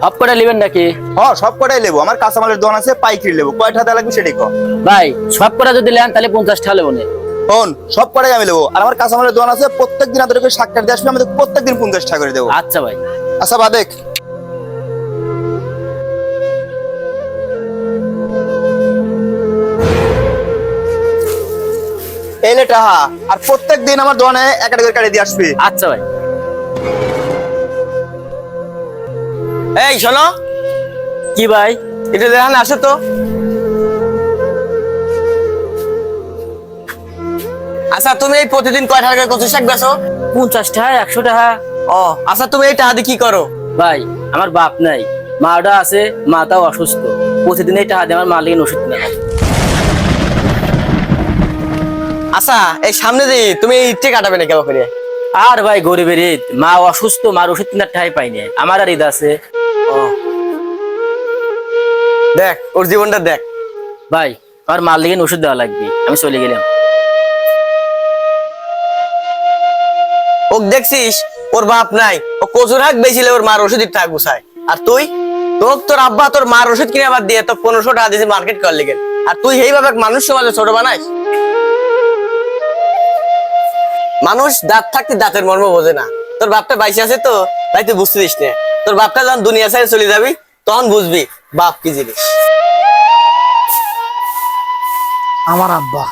সব কটা নেবেন নাকি? হ্যাঁ সব কটাই লেবো, আমার কাঁচামালের দোকান আছে, পাইকারি লেবো, কয়টা টাকা লাগবে সেটাই কর। ভাই সব কটা যদি নেন তাহলে 50 টাকা নেবো না। শোন, সব কটাই আমি লেবো, আর আমার কাঁচামালের দোকান আছে, প্রত্যেকদিন আপনাদের করে সাক্ষাৎ দিয়ে আসবে, আমাদের প্রত্যেকদিন 50 টাকা করে দেবো। আচ্ছা ভাই। আচ্ছা বা দেখ, এই নে টাহা, আর প্রত্যেকদিন আমার দোকানে একটা করে কাটে দিয়ে আসবি। আচ্ছা ভাই। এই শোনো, কি ভাই? এটা দেখান আসো তো। আচ্ছা তুমি এই প্রতিদিন কয় টাকা করে কচু শাক বেচো? 50 টাকা, 100 টাকা। ও আচ্ছা, তুমি এই টাকা দিয়ে কি করো? ভাই আমার বাপ নাই, মাটা আছে, মাটাও অসুস্থ। প্রতিদিন এই টাকা দিয়ে আমার মা লেগে ওষুধ কিনা খাই। আচ্ছা এই সামনে দিয়ে তুমি এই ইটে কাটাবে না কেমন করে? আর ভাই গরিবের ঈদ, মা অসুস্থ, মার ওষুধ কেনার টাকাই পাইনি, আমার আর ঈদ আছে। ও দেখ ওর জীবনটা দেখ। ভাই আমার মার লেগে ওষুধ দেওয়া লাগবে, আমি চলে গেলাম। ও দেখছিস, ওর বাপ নাই, ও কচুর হাক বেচিলে ওর মার ওষুধের টাকা গুছায়। আর তুই, তোর আব্বা তোর মার ওষুধ কিনে আবার দিয়ে তো 1500 টাকা দিয়েছে মার্কেট কর লেগে, আর তুই এইভাবে মানুষ সমাজে ছোট বানাইস। মানুষ দাঁত থাকতে দাঁতের মর্ম বোঝে না। তোর বাপটা বাইসে আছে তো, তাই তুই বুঝতে দিস না। তোর বাপটা যখন দুনিয়া ছেড়ে চলে যাবি তখন বুঝবি বাপ কি জিনিস। আমার আব্বা